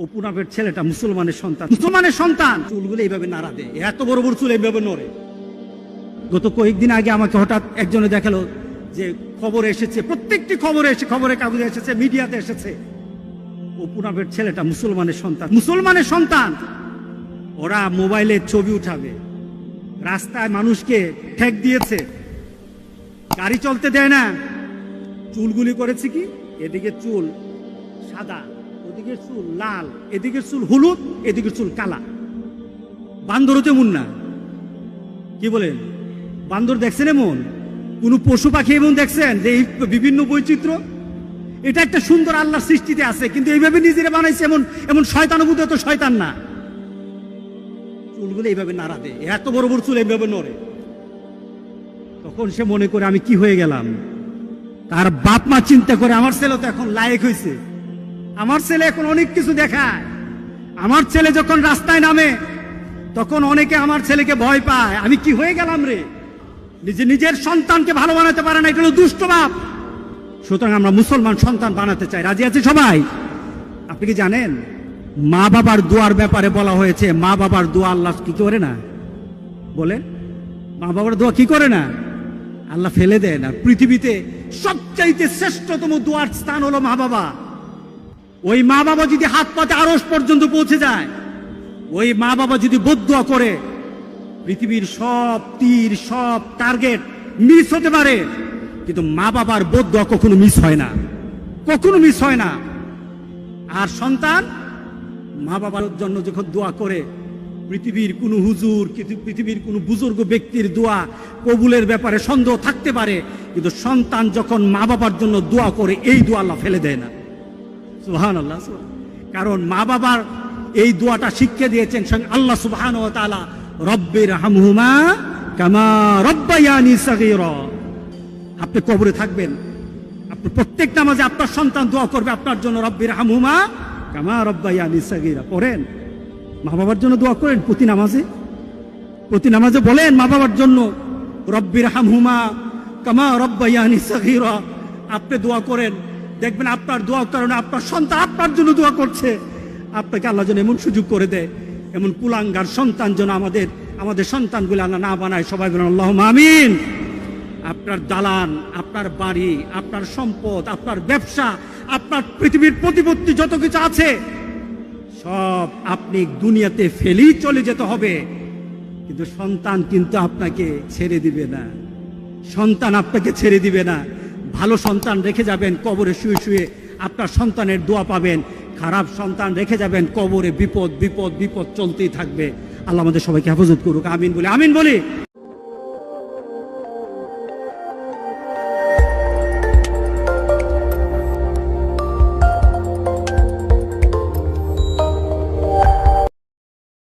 অপুনাবের ছেলেটা মুসলমানের সন্তান চুলগুলো এইভাবে নাড়া দেয়, এত বড় বড় চুল এইভাবে নড়ে। গত কয়েকদিন আগে আমাকে হঠাৎ একজনে দেখালো যে খবরে এসেছে, প্রত্যেকটি খবরে এসে খবরের কাগজে এসেছে, মিডিয়াতে এসেছে, অপুনাবের ছেলেটা মুসলমানের সন্তান। ওরা মোবাইলে ছবি উঠাবে, রাস্তায় মানুষকে ঠেক দিয়েছে, গাড়ি চলতে দেয় না, চুলগুলি করেছে কি, এদিকে চুল সাদা, ওদিকে চুল লাল, এদিকে চুল হলুদ, এদিকে চুল কালা। বান্দরও তেমন না, কি বলেন? বান্দর দেখছেন এমন? কোন পশু পাখি এমন দেখছেন যে এই বিভিন্ন বৈচিত্র্য? এটা একটা সুন্দর আল্লাহর সৃষ্টিতে আছে, কিন্তু এইভাবে নিজেরা বানাইছে, এমন শয়তানুভূত তো শয়তান না। চুলগুলো এইভাবে নাড়া দেয়, এত বড় বড় চুল এইভাবে নড়ে। তখন সে মনে করে আমি কি হয়ে গেলাম। তার বাপ মা চিন্তা করে আমার ছেলে তো এখন লায়েক হয়েছে, আমার ছেলে এখন অনেক কিছু দেখায়, আমার ছেলে যখন রাস্তায় নামে তখন অনেকে আমার ছেলেকে ভয় পায়। আমি কি হয়ে গেলাম রে? নিজের সন্তানকে ভালো বানাতে পারে না, এটা হলো দুষ্ট বাপ। সুতরাং আমরা মুসলমান সন্তান বানাতে চাই। রাজি আছে সবাই? আপনি কি জানেন মা বাবার দোয়ার ব্যাপারে বলা হয়েছে, মা বাবার দোয়া আল্লাহ কি করে না? বলেন, মা বাবার দোয়া কি করে না? আল্লাহ ফেলে দেয় না। পৃথিবীতে সবচাইতে শ্রেষ্ঠতম দোয়ার স্থান হলো মা বাবা। ওই মা বাবা যদি হাত পাতে আরশ পর্যন্ত পৌঁছে যায়, ওই মা বাবা যদি বদদোয়া করে, পৃথিবীর সব তীর, সব টার্গেট মিস হতে পারে, কিন্তু মা বাবার বদদোয়া কখনো মিস হয় না, কখনো মিস হয় না। আর সন্তান মা বাবার জন্য যখন দোয়া করে, পৃথিবীর কোন হুজুর, পৃথিবীর কোন বুজুর্গ ব্যক্তির দোয়া কবুলের ব্যাপারে সন্দেহ থাকতে পারে, কিন্তু সন্তান যখন মা বাবার জন্য দোয়া করে, এই দোয়া আল্লাহ ফেলে দেয় না। সুবহানাল্লাহ। কারণ মা বাবার এই দোয়াটা শিক্ষা দিয়েছেন আল্লাহ সুবহানাহু ওয়া তাআলা, রব্বির হামহুমা কামা রব্বায়ানি সাগীরা। আপনি কবরে থাকবেন, আপনি প্রত্যেক নামাজে আপনার সন্তান দোয়া করবে আপনার জন্য, রব্বির হামহুমা কামা রব্বায়ানি সাগীরা। পড়েন, মা বাবার জন্য দোয়া করেন প্রতি নামাজে বলেন মা বাবার জন্য, রব্বির হামহুমা কামা রব্বায়ানি সাগীরা। আপনি দোয়া করেন, দেখবেন আপনার দোয়ার কারণে আপনার সন্তান আপনার জন্য দোয়া করছে। আপনাকে আল্লাহ যেন এমন সুযোগ করে দেয়, এমন কুলাঙ্গার সন্তান যেন আমাদের সন্তানগুলো আল্লাহ না বানায়। সবাই বলেন আল্লাহুম্মা আমিন। আপনার দালান, আপনার বাড়ি, আপনার সম্পদ, আপনার ব্যবসা, আপনার পৃথিবীর প্রতিপত্তি যত কিছু আছে, সব আপনি দুনিয়াতে ফেলেই চলে যেতে হবে, কিন্তু সন্তান কিন্তু আপনাকে ছেড়ে দিবে না। সন্তান আপনাকে ছেড়ে দিবে না। ভালো সন্তান রেখে যাবেন, কবরে শুয়ে শুয়ে আপনার সন্তানের দোয়া পাবেন। খারাপ সন্তান রেখে যাবেন, কবরে বিপদ বিপদ বিপদ চলতেই থাকবে। আল্লাহ আমাদের সবাইকে হেফাজত করুক। আমিন বলি।